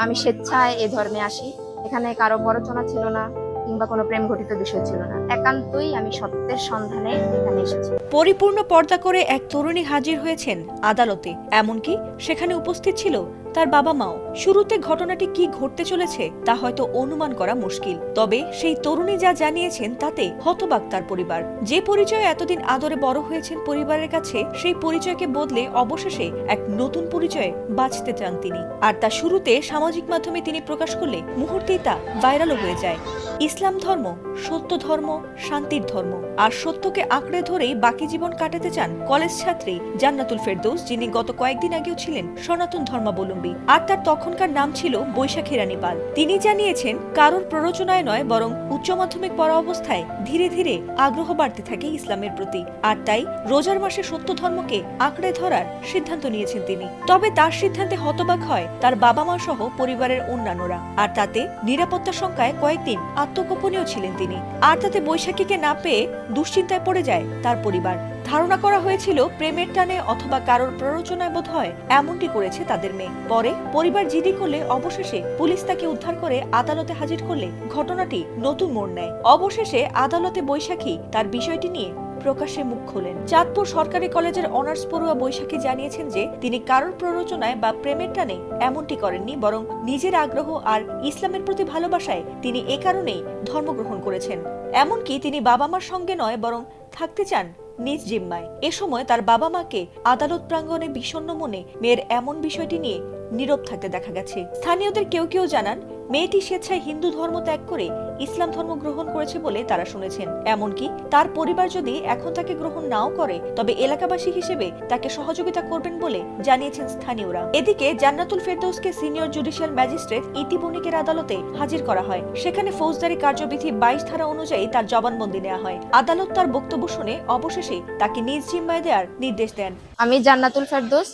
আমি স্বেচ্ছায় এ ধর্মে আসি। এখানে কারো প্ররোচনা ছিল না কিংবা কোনো প্রেম ঘটিত বিষয় ছিল না। একান্তই আমি সত্যের সন্ধানে এখানে এসেছি। পরিপূর্ণ পর্দা করে এক তরুণী হাজির হয়েছেন আদালতে, এমনকি সেখানে উপস্থিত ছিল তার বাবা মাও। শুরুতে ঘটনাটি কি ঘটতে চলেছে তা হয়তো অনুমান করা মুশকিল, তবে সেই তরুণী যা জানিয়েছেন তাতে হতবাক তার পরিবার। যে পরিচয়ে এতদিন আদরে বড় হয়েছেন পরিবারের কাছে, সেই পরিচয়কে বদলে অবশেষে এক নতুন পরিচয়ে বাঁচতে চান তিনি। আর তা শুরুতে সামাজিক মাধ্যমে তিনি প্রকাশ করলে মুহূর্তেই তা ভাইরালও হয়ে যায়। ইসলাম ধর্ম সত্য ধর্ম, শান্তির ধর্ম, আর সত্যকে আঁকড়ে ধরেই বাকি জীবন কাটাতে চান কলেজ ছাত্রী জান্নাতুল ফেরদৌস, যিনি গত কয়েকদিন আগেও ছিলেন সনাতন ধর্মাবলম্বী, আর তার তখনকার নাম ছিল বৈশাখী রানী পাল। তিনি জানিয়েছেন কারোর প্ররোচনায় নয়, বরং উচ্চ মাধ্যমিক পড়া অবস্থায় ধীরে ধীরে আগ্রহ বাড়তে থাকে ইসলামের প্রতি, আর তাই রোজার মাসে সত্য ধর্মকে আঁকড়ে ধরার সিদ্ধান্ত নিয়েছেন তিনি। তবে তার সিদ্ধান্তে হতবাক হয় তার বাবা মা সহ পরিবারের অন্যান্যরা, আর তাতে নিরাপত্তা শঙ্কায় কয়েকদিন আত্মগোপনীয় ছিলেন তিনি। আর তাতে বৈশাখীকে না পেয়ে দুশ্চিন্তায় পড়ে যায় তার পরিবার। ধারণা করা হয়েছিল প্রেমের টানে অথবা কারোর প্ররোচনায় বোধ হয় এমনটি করেছে তাদের মেয়ে। পরে পরিবার জিডি করলে অবশেষে পুলিশ তাকে উদ্ধার করে আদালতে হাজির করলে ঘটনাটি নতুন মোড় নেয়। অবশেষে আদালতে বৈশাখী তার বিষয়টি নিয়ে প্রকাশ্যে মুখ খোলেন। চাঁদপুর সরকারি কলেজের অনার্স পড়ুয়া বৈশাখী জানিয়েছেন যে তিনি কারোর প্ররোচনায় বা প্রেমের টানে এমনটি করেননি, বরং নিজের আগ্রহ আর ইসলামের প্রতি ভালোবাসায় তিনি এ কারণেই ধর্মগ্রহণ করেছেন। এমনকি তিনি বাবা মার সঙ্গে নয়, বরং থাকতে চান নিজ জিম্মায়। এ সময় তার বাবা মাকে আদালত প্রাঙ্গণে বিষণ্ণ মনে মেয়ের এমন বিষয়টি নিয়ে নীরব থাকতে দেখা গেছে। স্থানীয়দের কেউ কেউ জানান মেয়েটি স্বেচ্ছায় হিন্দু ধর্ম ত্যাগ করে ইসলাম ধর্ম গ্রহণ করেছে বলে তারা শুনেছেন। এমনকি তার পরিবার যদি এখন তাকে গ্রহণ নাও করে, তবে এলাকাবাসী হিসেবে তাকে সহযোগিতা করবেন বলে জানিয়েছেন স্থানীয়রা। এদিকে জান্নাতুল ফেরদৌসকে সিনিয়র জুডিশিয়াল ম্যাজিস্ট্রেট ইতি বণিকের আদালতে হাজির করা হয়। সেখানে ফৌজদারি কার্যবিধি 22 ধারা অনুযায়ী তার জবানবন্দি নেওয়া হয়। আদালত তার বক্তব্য শুনে অবশেষে তাকে নিজ জিম্মায় দেওয়ার নির্দেশ দেন। আমি জান্নাতুল ফেরদৌস,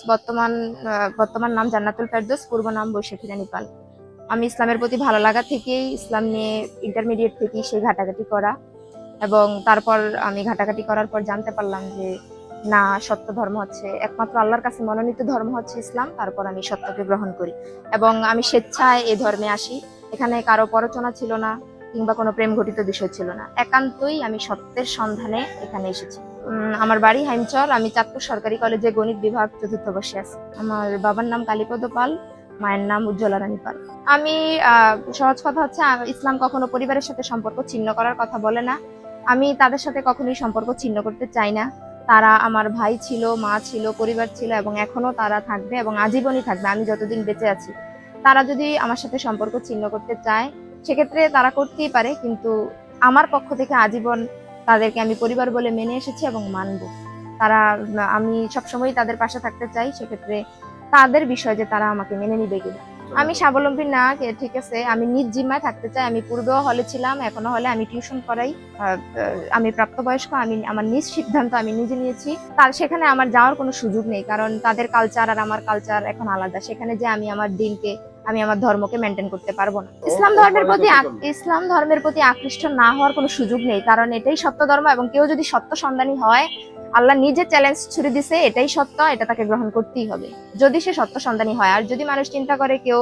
বর্তমান নাম জান্নাতুল ফেরদৌস, পূর্ব নাম বৈশাখী রানী পাল। আমি ইসলামের প্রতি ভালো লাগা থেকেই ইসলাম নিয়ে ইন্টারমিডিয়েট থেকেই সেই ঘাটাঘাটি করা, এবং তারপর আমি ঘাটাঘাটি করার পর জানতে পারলাম যে না, সত্য ধর্ম হচ্ছে একমাত্র আল্লাহর কাছে মনোনীত ধর্ম হচ্ছে ইসলাম। তারপর আমি সত্যকে গ্রহণ করি এবং আমি স্বেচ্ছায় এ ধর্মে আসি। এখানে কারো প্ররোচনা ছিল না কিংবা কোনো প্রেম ঘটিত বিষয় ছিল না। একান্তই আমি সত্যের সন্ধানে এখানে এসেছি। আমার বাড়ি হাইমচর। আমি চাঁদপুর সরকারি কলেজে গণিত বিভাগ 4র্থ বর্ষে আছি। আমার বাবার নাম কালীপদ পাল, মায়ের নাম উজ্জ্বলা রানী পাল। আমি সহজ কথা হচ্ছে, ইসলাম কখনো পরিবারের সাথে সম্পর্ক ছিন্ন করার কথা বলে না। আমি তাদের সাথে কখনোই সম্পর্ক ছিন্ন করতে চাই না। তারা আমার ভাই ছিল, মা ছিল, পরিবার ছিল, এবং এখনো তারা থাকবে এবং আজীবনই থাকবে আমি যতদিন বেঁচে আছি। তারা যদি আমার সাথে সম্পর্ক ছিন্ন করতে চায় সেক্ষেত্রে তারা করতেই পারে, কিন্তু আমার পক্ষ থেকে আজীবন তাদেরকে আমি পরিবার বলে মেনে এসেছি এবং মানব। আমি সবসময় তাদের পাশে থাকতে চাই। সেক্ষেত্রে তাদের বিষয় যে তারা আমাকে মেনে নিবে কিনা। আমি স্বাবলম্বী না, ঠিক আছে, আমি নিজ জিম্মায় থাকতে চাই। আমি পূর্বেও হলে ছিলাম, এখনো হলে আমি টিউশন করাই। আমি প্রাপ্তবয়স্ক, আমি আমার নিজ সিদ্ধান্ত আমি নিজে নিয়েছি। সেখানে আমার যাওয়ার কোনো সুযোগ নেই, কারণ তাদের কালচার আর আমার কালচার এখন আলাদা। সেখানে যে আমি আমার দিনকে, আমি আমার ধর্মকে মেনটেন করতে পারবো না। ইসলাম ধর্মের প্রতি আকৃষ্ট না হওয়ার কোনো সুযোগ নেই, কারণ এটাই সত্য ধর্ম। এবং কেউ যদি সত্য সন্ধানী হয়, আল্লাহ নিজে চ্যালেঞ্জ ছুড়ে দিছে, এটাই সত্য, এটা তাকে গ্রহণ করতেই হবে যদি সে সত্য সন্ধানী হয়। আর যদি মানুষ চিন্তা করে কেউ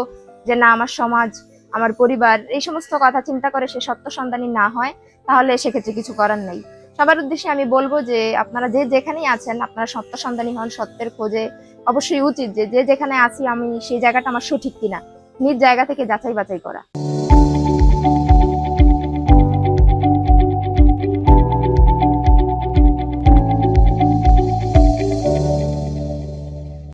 যে না, আমার সমাজ, আমার পরিবার, এই সমস্ত কথা চিন্তা করে সে সত্য সন্ধানী না হয়, তাহলে সেক্ষেত্রে কিছু করার নেই। সবার উদ্দেশ্যে আমি বলবো যে আপনারা যে যেখানেই আছেন, আপনারা সত্য সন্ধানী হন। সত্যের খোঁজে অবশ্যই উচিত যে যেখানে আছি আমি সেই জায়গাটা আমার সঠিক কিনা নিজ জায়গা থেকে যাচাই বাছাই করা।